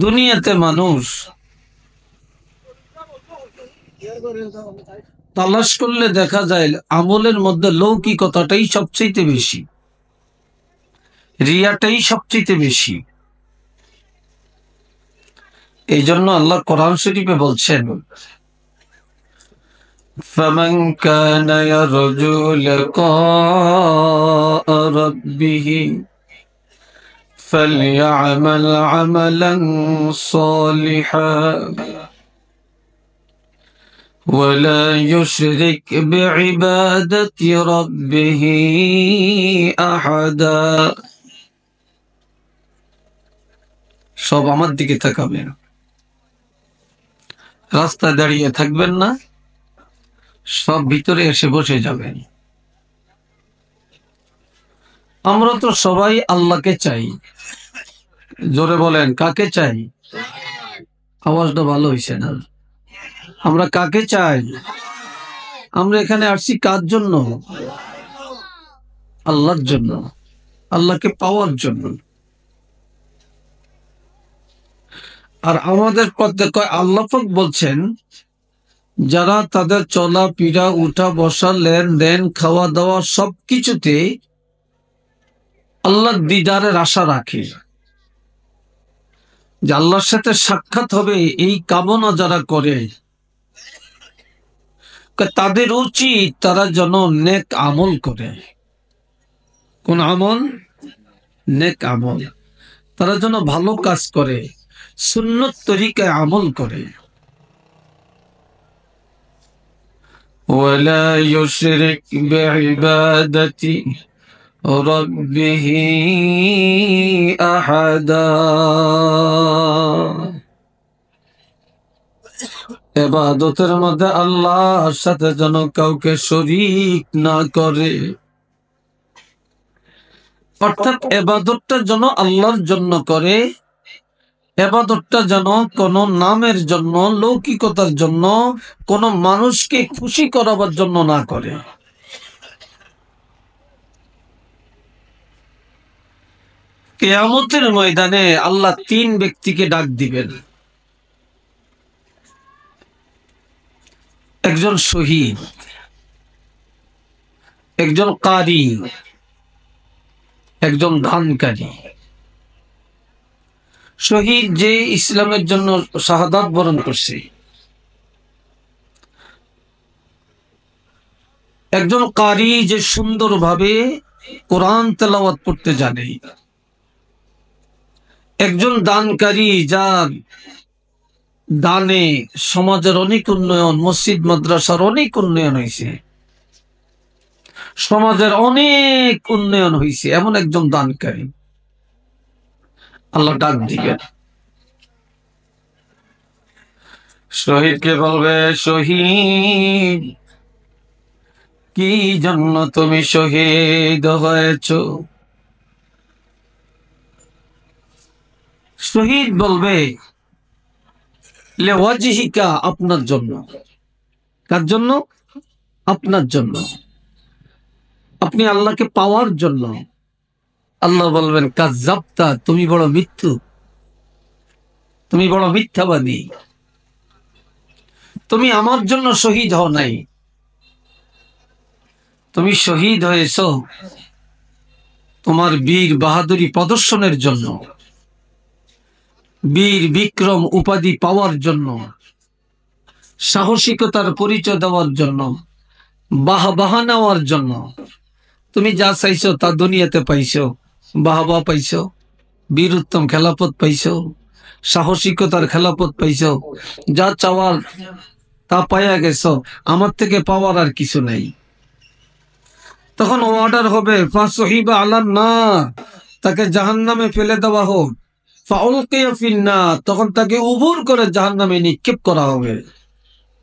দুনিয়াতে মানুষ তালাশ করলে দেখা যায় আমলের মধ্যে লৌকিকতাটাই সবচেয়ে বেশি, রিয়াটাই সবচেয়ে বেশি। এই জন্য আল্লাহ কোরআন শরীফে বলছেন, فَمَنْ كَانَ يَرْجُو لِقَاءَ رَبِّهِ فَلْيَعْمَلْ عَمَلًا صَالِحًا وَلَا يُشْرِكْ بِعِبَادَةِ رَبِّهِ أَحَدًا। সব আমার দিকে তাকাবেন, রাস্তায় দাঁড়িয়ে থাকবেন না, সব ভিতরে এসে বসে যাবেন। আমরা তো সবাই আল্লাহকে চাই। জোরে বলেন, কাকে চাই? আওয়াজটা ভালো হইছে না। আমরা কাকে চাই? আমরা এখানে আসছি কার জন্য? আল্লাহর জন্য, আল্লাহকে পাওয়ার জন্য। আর আমাদের আল্লাহ পাক বলছেন, যারা তাদের চলা ফিরা, উঠা বসা, লেনদেন, খাওয়া দাওয়া সবকিছুতে আল্লাহর দিদারের আশা রাখে, যে আল্লাহর সাথে সাক্ষাৎ হবে, এই কামনা যারা করে, তাদের উচিত তারা যেন নেক আমল করে। কোন আমল? নেক আমল। তারা যেন ভালো কাজ করে, সুন্নত তরিকায় আমল করে। ওয়ালা ইউশরিক বিইবাদাতি রাব্বিহি আহাদা। ইবাদতের মধ্যে আল্লাহর সাথে যেন কাউকে শরীক না করে। অর্থাৎ ইবাদতটা যেন আল্লাহর জন্য করে, ইবাদতটা যেন কোন নামের জন্য, লৌকিকতার জন্য, কোন মানুষকে খুশি করাবার জন্য না করে। কিয়ামতের ময়দানে আল্লাহ তিন ব্যক্তিকে ডাক দিবেন। একজন শহীদ, একজন কারি, একজন দানকারী। শহীদ যে ইসলামের জন্য শাহাদাত বরণ করছে, একজন কারি যে সুন্দরভাবে কোরআন তেলাওয়াত করতে জানে, একজন দানকারী যার দানে সমাজের অনেক উন্নয়ন, মসজিদ মাদ্রাসার অনেক উন্নয়ন হয়েছে, সমাজের অনেক উন্নয়ন হয়েছে, এমন একজন দানকারী। আল্লাহ ডাক দিবেন, শহীদকে বলবে, শহীদ, কি জন্য তুমি শহীদ হয়েছ? শহীদ বলবে, লিওয়াজহিকা, আপনার জন্য। কার জন্য? আপনার জন্য। আপনি আল্লাহকে পাওয়ার জন্য। আল্লাহ বলবেন, কাযযাবতা, তুমি বড় মিথ্যু, তুমি বড় মিথ্যাবাদী। তুমি আমার জন্য শহীদ হও নাই, তুমি শহীদ হয়েছ তোমার বীর বাহাদুরি প্রদর্শনের জন্য, বীর বিক্রম উপাধি পাওয়ার জন্য, সাহসিকতার পরিচয় দেওয়ার জন্য, বাহবা নেওয়ার জন্য। তুমি যা চাইছো তা দুনিয়াতে পাইছো, বাহবা পাইছো, বীর উত্তম খেলাফত পাইছো, সাহসিকতার খেলাফত পাইছো, যা চাওয়ার তা পাইয়া গেছো, আমার থেকে পাওয়ার আর কিছু নাই। তখন অর্ডার হবে, ফাসহিবা আলান নার, তাকে জাহান্নামে ফেলে দেওয়া হোক। ফাউলকিয়া ফিন্নার, তখন তাকে উবুর করে জাহান্নামে নিক্ষেপ করা হবে।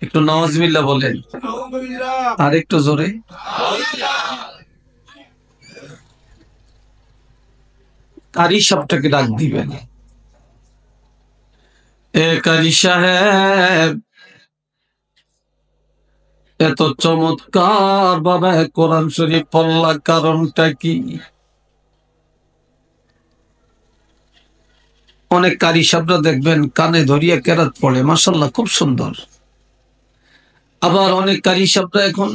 একটু নাউজুবিল্লাহ বলেন, আর একটু জোরে। কারি সবটাকে ডাক দিবেন, এ কারি সাহেব, এত চমৎকার ভাবে কোরআন শরীফ পড়লা, কারণটা কি? অনেক কারি সাহেবরা দেখবেন কানে ধরিয়া কেরাত পড়ে, মাশাআল্লাহ খুব সুন্দর। আবার অনেক কারি সাহেবরা এখন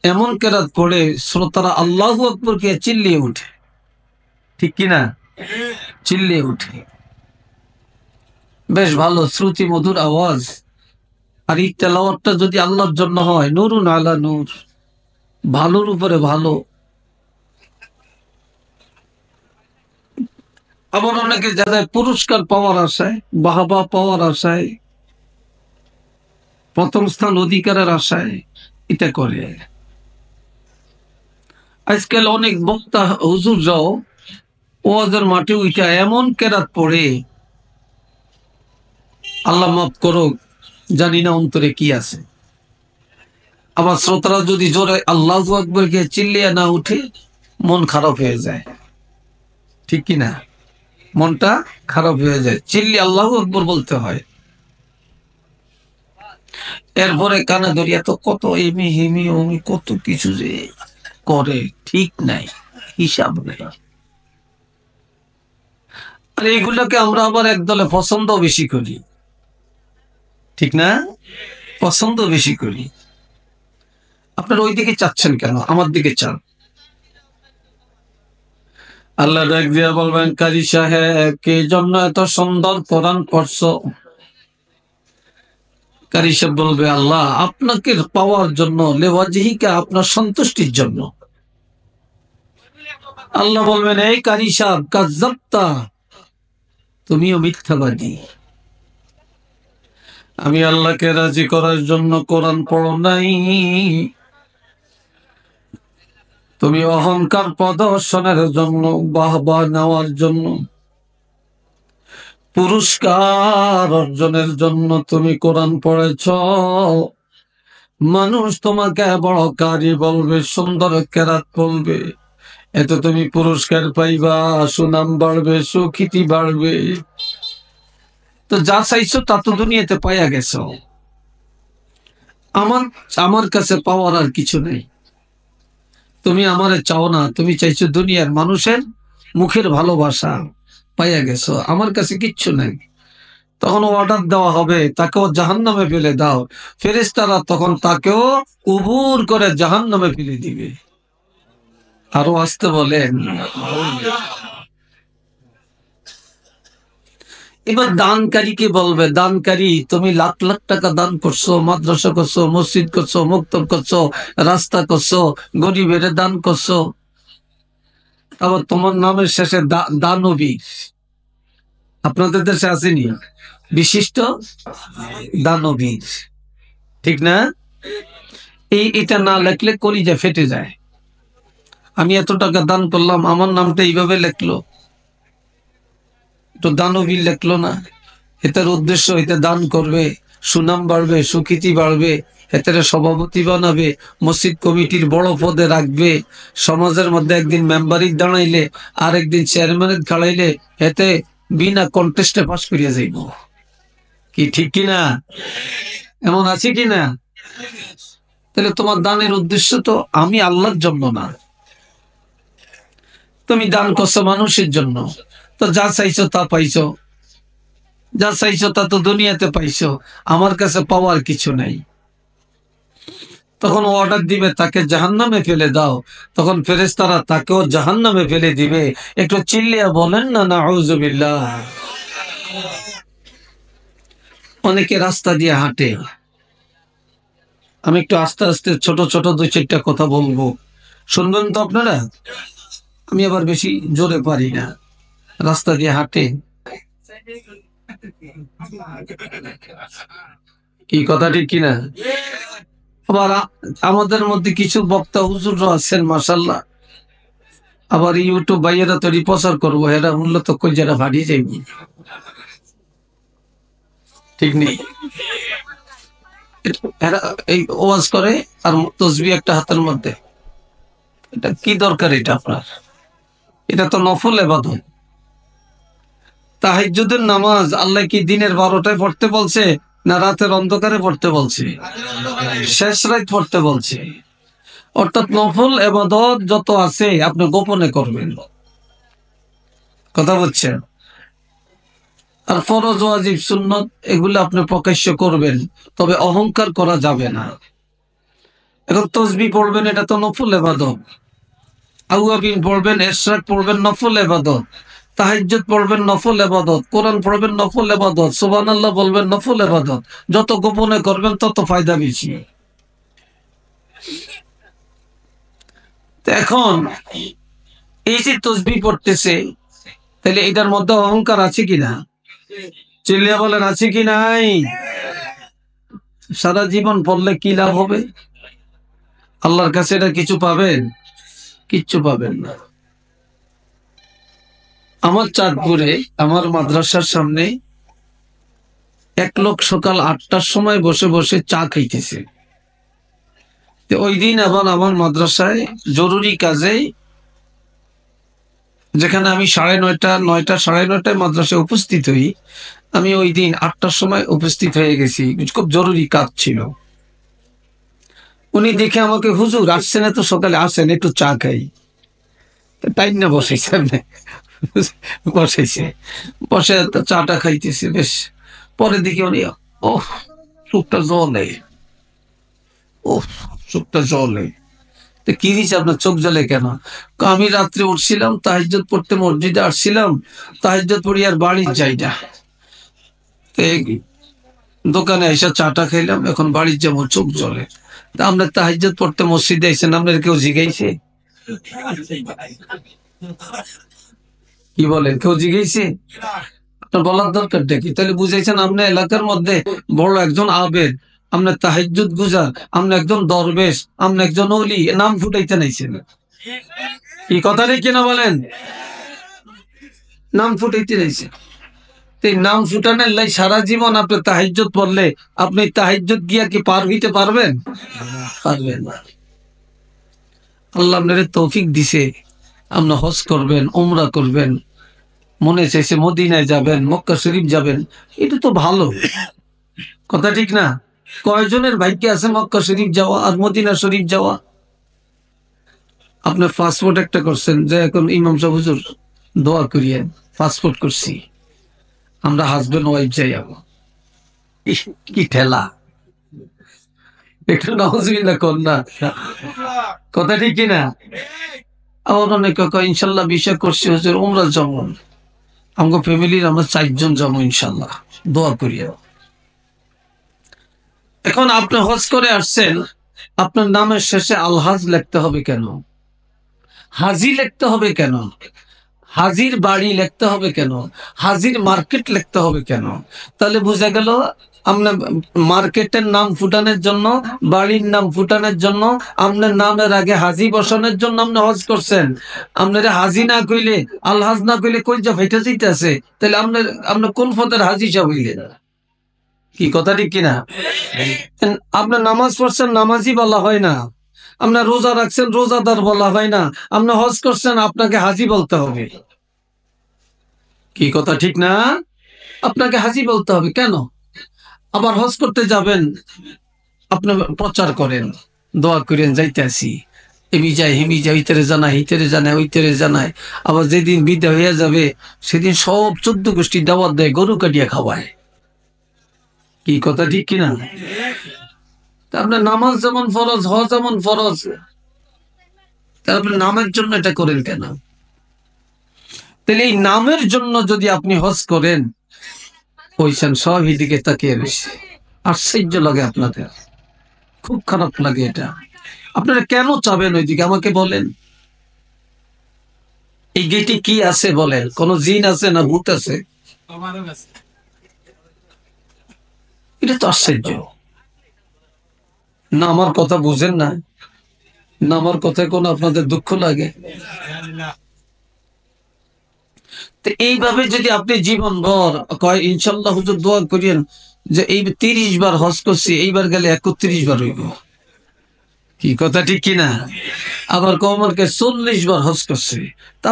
এমন কেরাত পড়ে শ্রোতারা আল্লাহু আকবার কে চিল্লিয়ে উঠে, ঠিক কিনা? চিল্লিয়ে উঠে, বেশ ভালো শ্রুতি মধুর আওয়াজ। আর এই তেলাওয়াতটা যদি আল্লাহর জন্য হয়, নূরুন আলা নূর, ভালোর উপরে ভালো। আবার অনেকে যাদের পুরস্কার পাওয়ার আশায়, বাহবা পাওয়ার আশায়, প্রথম স্থান অধিকারের আশায় এটা করে। আজকাল অনেক বক্তা হুজুররাও ওয়াজের মাঠে উঠা এমন কেরাত পড়ে, আল্লাহ মাফ করো, জানি না অন্তরে কি আছে। আবার শ্রোতারা যদি জোরে আল্লাহু আকবার কে চিল্লিয়ে না উঠে, মন খারাপ হয়ে যায়, ঠিক কিনা? মনটা খারাপ হয়ে যায়, চিল্লি আল্লাহু আকবার বলতে হয়। এরপরে কানে ধরিয়া তো কত এমি হিমি অমি কত কিছু যে করে, ঠিক নাই, হিসাব নাই। আর এগুলোকে আমরা আবার একদলে পছন্দ বেশি করি, ঠিক না? পছন্দ বেশি করি। আপনার ওই দিকে চাচ্ছেন কেন, আমার দিকে চান? আল্লাহ ডাক দিয়া বলবেন, কারি সাহেব কে জন্য এত সুন্দর কোরআন পড়ছো? কারি সাহেব বলবে, আল্লাহ আপনাকে পাওয়ার জন্য, লেওয়াজিহিকা, আপনার সন্তুষ্টির জন্য। আল্লাহ বলবেন, এই কারি সাহেব কাজ্জাবতা, তুমিও মিথ্যাবাদী। আমি আল্লাহকে রাজি করার জন্য কোরআন পড়ো নাই, তুমি অহংকার প্রদর্শনের জন্য, বাহবা নেওয়ার জন্য, পুরস্কার অর্জনের জন্য তুমি কোরআন পড়েছ। মানুষ তোমাকে বড় কারি বলবে, সুন্দর কেরাত বলবে, এতে তুমি পুরস্কার পাইবা, সুনাম বাড়বে, সুখ্যাতি বাড়বে। তো যা চাইছো তা তো দুনিয়াতে পাইয়া গেছো। আমার কাছে পাওয়ার আর কিছু নেই। তুমি আমারে চাও না, তুমি চাইছো দুনিয়ার মানুষের মুখের ভালোবাসা, পাইয়া গেছো, আমার কাছে কিচ্ছু নেই। তখন অর্ডার দেওয়া হবে, তাকেও জাহান্নামে ফেলে দাও। ফেরেশতারা তখন তাকেও উবুর করে জাহান্নামে ফেলে দিবে। আরো আসতে বলেন। এবার দানকারীকে বলবে, দানকারী তুমি লাখ লাখ টাকা দান করছো, মাদ্রাসা করছো, মসজিদ করছো, মক্তব করছো, রাস্তা করছো, গরিবের দান করছো, আবার তোমার নামের শেষে দানবীর। আপনাদের দেশে আসেনি বিশিষ্ট দানবীর, ঠিক না? এটা না লেখলে কলিজা ফেটে যায়। আমি এত টাকা দান করলাম, আমার নামটা এইভাবে লেখলো, তো দানবীর লেখলো না। এটার উদ্দেশ্য, এতে দান করবে, সুনাম বাড়বে, সুখ্যাতি বাড়বে, এতে সভাপতি বানাবে, মসজিদ কমিটির বড় পদে রাখবে, সমাজের মধ্যে একদিন মেম্বারিক দাঁড়াইলে, আর একদিন চেয়ারম্যানের খাড়াইলে, এতে বিনা কন্টেস্টে পাস করিয়া যাইব। কি ঠিক কিনা? এমন আছে কিনা? তাহলে তোমার দানের উদ্দেশ্য তো আমি আল্লাহর জন্য না, তুমি দান করছো মানুষের জন্য। তো যা চাইছো তা পাইছো, যা চাইছো তা তো দুনিয়াতে পাইছো, আমার কাছে পাওয়ার কিছু নাই। তখন অর্ডার দিবে, তাকে জাহান্নামে ফেলে দাও। তখন ফেরেশতারা তাকেও জাহান্নামে ফেলে দিবে। একটু চিল্লিয়া বলেন না নাউযুবিল্লাহ। অনেকে রাস্তা দিয়ে হাঁটে, আমি একটু আস্তে আস্তে ছোট ছোট দুই চারটা কথা বলবো, শুনবেন তো আপনারা? আমি আবার বেশি জোরে পারি না। রাস্তা দিয়ে হাঁটে, কি কথা ঠিক কিনা? আবার আমাদের মধ্যে কিছু বক্তা হুজুররা আছেন, মাশাআল্লাহ, আবার ইউটিউব ভাইয়েরা তো প্রচার করবো, এরা মূল্য তো কই যারা ভাড়িয়ে যাইব, ঠিক নেই? এরা এই ওয়াজ করে আর তসবিহ একটা হাতের মধ্যে, এটা কি দরকার? এটা আপনার, এটা তো নফল ইবাদত। তাহাজ্জুদের নামাজ আল্লাহ কি দিনের 12টায় পড়তে বলছে, না রাতের অন্ধকারে পড়তে বলছে? শেষ রাত পড়তে বলছে। অর্থাৎ নফল ইবাদত যত আছে আপনি গোপনে করবেন, কথা বুঝছেন? আর ফরজ ওয়াজিব সুন্নত এগুলো আপনি প্রকাশ্য করবেন, তবে অহংকার করা যাবে না। এখন তসবিহ পড়বেন, এটা তো নফল ইবাদত। আউয়াবিন পড়বেন, ইশরাক পড়বেন, নফল ইবাদত। তাহাজ্জুদ পড়বেন, নফল ইবাদত। কোরআন পড়বেন, নফল ইবাদত। সুবহানাল্লাহ বলবেন, নফল ইবাদত। যত গোপনে করবেন তত ফায়দা বেশি। এখন এই যে তসবিহ পড়তেছে, তাহলে এটার মধ্যে অহংকার আছে কিনা? চিল্লিয়া বলেন, আছে কি নাই? সারা জীবন পড়লে কি লাভ হবে? আল্লাহর কাছে এটা কিছু পাবেন? কিচ্ছু পাবেন না। আমার চাঁদপুরে আমার মাদ্রাসার সামনে এক লোক সকাল 8টার সময় বসে বসে চা খাইতেছে। ওই দিন আবার আমার মাদ্রাসায় জরুরি কাজে, যেখানে আমি 9:30 9:30 মাদ্রাসায় উপস্থিত হই, আমি ওই দিন 8টার সময় উপস্থিত হয়ে গেছি, খুব জরুরি কাজ ছিল। উনি দেখে আমাকে, হুজুর আসছেন এত সকালে, আসেন একটু চা খাই। টাইম না বসাইছে, বসাইছে, বসে চাটা খাইতেছে। বেশ পরে দেখি উনি, ওহ চোখটা জলে, ওহ চোখটা জলে। তো কি হয়েছে আপনার চোখ জ্বলে কেন? আমি রাত্রে উঠছিলাম, তাহাজ্জুদ পড়তে মসজিদে আসছিলাম, তাহাজ্জুদ পড়ি আর বাড়ি যাই না, দোকানে এসে চাটা খাইলাম, এখন বাড়ির যাবো, চোখ জ্বলে। তা আমরা তাহাজ্জুদ পড়তে মসজিদে আইছেন, আপনার কেউ জিগাইছে? কি বলেন, কেউ জিগাইছে? আপনার বলার দরকারটা কি? তাহলে বুঝাইছেন আপনি এলাকার মধ্যে বড় একজন আবেদ, আপনি তাহাজ্জুদ গুজার, আপনি একজন দরবেশ, আপনি একজন ওলি, নাম ফুটাইতে নাইছেন। কি কথা নেই কিনা বলেন? নাম ফুটাইতে নাইছেন। নাম ফুটানোর লাই সারা জীবন আপনি তাহাজ্জুদ পড়লে আপনি তাহাজ্জুদ গিয়া কি পার হইতে পারবেন? পারবেন না। আল্লাহ আপনার তৌফিক দিছে, আপনি হজ করবেন, উমরা করবেন, মনে চাইছে মদিনায় যাবেন, মক্কা শরীফ যাবেন, এটা তো ভালো কথা, ঠিক না? কয়জনের ভাগ্যে আছে মক্কা শরীফ যাওয়া আর মদিনা শরীফ যাওয়া? আপনার পাসপোর্ট একটা করছেন, যে এখন ইমাম সাহেব হুজুর দোয়া করিয়েন, পাসপোর্ট করছি, আমরা হাজবেন্ড ওয়াইফ যাই। কি ঠেলা! একটু নাউজুবিল্লাহ কন্যা, কথা ঠিক কিনা? আবার অনেকে কয় ইনশাল্লাহ বিষয় করছি হুজুর, উমরা যাবো, আমাকে ফ্যামিলির আমরা 4 জন যাবো ইনশাল্লাহ, দোয়া করিয়া। এখন আপনি হজ করে আসছেন, আপনার নামের শেষে আলহাজ লিখতে হবে কেন? হাজি লিখতে হবে কেন? হাজির বাড়ি লিখতে হবে কেন? হাজির মার্কেট লিখতে হবে কেন? তাহলে বোঝা গেল আপনার মার্কেটের নাম ফুটানোর জন্য, বাড়ির নাম ফুটানোর জন্য, আপনার নামের আগে হাজি বসানোর জন্য আপনি হজ করছেন। আপনার হাজি না কইলে, আলহাজ না কইলে কই যা ফেটে যাইতেছে, তাহলে আপনার কোন পদের হাজি সাহেব হইলেন? কি কথা ঠিক কিনা? আপনার নামাজ পড়ছেন, নামাজি বলা হয় না। আপনার রোজা রাখছেন, রোজাদার বলা হয় না। আপনি হজ করছেন, আপনাকে হাজি বলতে হবে। কি কথা ঠিক না? আপনাকে হাজি বলতে হবে কেন? আবার হজ করতে যাবেন, আপনি প্রচার করেন, দোয়া করেন, যাইতে আসি, এমি যায় হেমি যায়, ইতেরে জানায়, হিতেরে জানায়, ওইতেরে জানায়। আবার যেদিন বিদায় হয়ে যাবে সেদিন সব 14 গোষ্ঠী দাওয়াত দেয়, গরু কাটিয়া খাওয়ায়। কি কথা ঠিক কিনা? আপনার নামাজ যেমন ফরজ, হজ যেমন ফরজ, তারপরে নামের জন্য এটা করেন কেন? তাহলে এই নামের জন্য যদি আপনি হজ করেন, ওইখান সব এদিকে তাকিয়ে রয়েছে, আশ্চর্য লাগে, আপনাদের খুব খারাপ লাগে। এটা আপনারা কেন চাবেন ওইদিকে আমাকে বলেন? এই গেটে কি আছে বলেন? কোন জিন আছে না ভূত আছে? এটা তো আশ্চর্য না। আমার কথা বুঝেন না? না আমার কথায় কোন আপনাদের দুঃখ লাগে? তো এইভাবে যদি আপনি জীবন ভর কয় ইনশাল্লাহ হুজুর দোয়া করিয়েন যে এই 30 বার হজ করছি, এইবার গেলে 31 বার হইব। কি কথা ঠিক কিনা? আবার কমরকে 40 বার হজ করছে, তা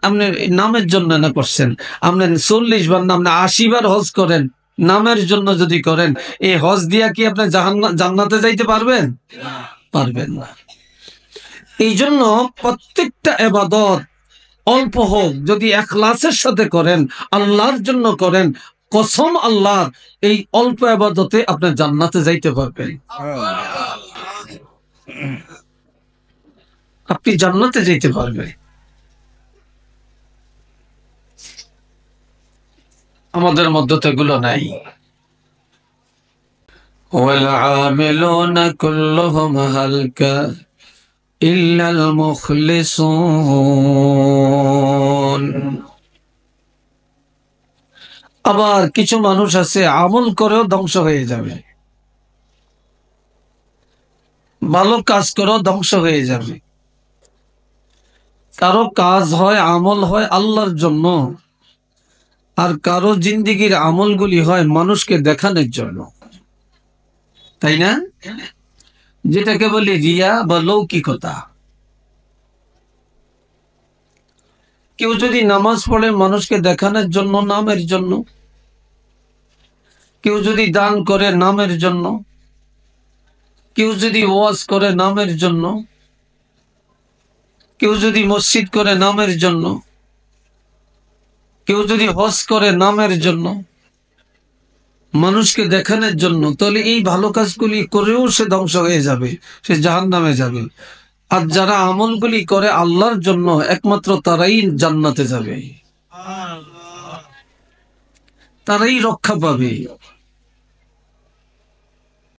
আপনি নামের জন্য না করছেন। আপনি 40 বার না, আপনি 80 বার হজ করেন, নামের জন্য যদি করেন, এই হজ দিয়া কি আপনি জান্নাতে যাইতে পারবেন? পারবেন না। এই জন্য প্রত্যেকটা ইবাদত অল্প হোক, যদি ইখলাসের সাথে করেন, আল্লাহর জন্য করেন, কসম আল্লাহ, এই অল্প ইবাদতে আপনি জান্নাতে যাইতে পারবেন, আপনি জান্নাতে যাইতে পারবেন। আমাদের মধ্যে তো এগুলো নাই। والعاملون كلهم هلك إلا المخلصون। আবার কিছু মানুষ আছে আমল করেও ধ্বংস হয়ে যাবে, ভালো কাজ করেও ধ্বংস হয়ে যাবে। কারো কাজ হয়, আমল হয় আল্লাহর জন্য, আর কারো জিন্দিগির আমলগুলি হয় মানুষকে দেখানোর জন্য, তাই না? যেটাকে বলি রিয়া বা লৌকিকতা। কেউ যদি নামাজ পড়ে মানুষকে দেখানোর জন্য, নামের জন্য, কেউ যদি দান করে নামের জন্য, কেউ যদি ওয়াজ করে নামের জন্য, কেউ যদি মসজিদ করে নামের জন্য, কেউ যদি হজ করে নামের জন্য, মানুষকে দেখানোর জন্য, তাহলে এই ভালো কাজগুলি করেও সে ধ্বংস হয়ে যাবে, সে জাহান্নামে যাবে। আর যারা আমলগুলি করে আল্লাহর জন্য, একমাত্র তারাই জান্নাতে যাবে, তারাই রক্ষা পাবে।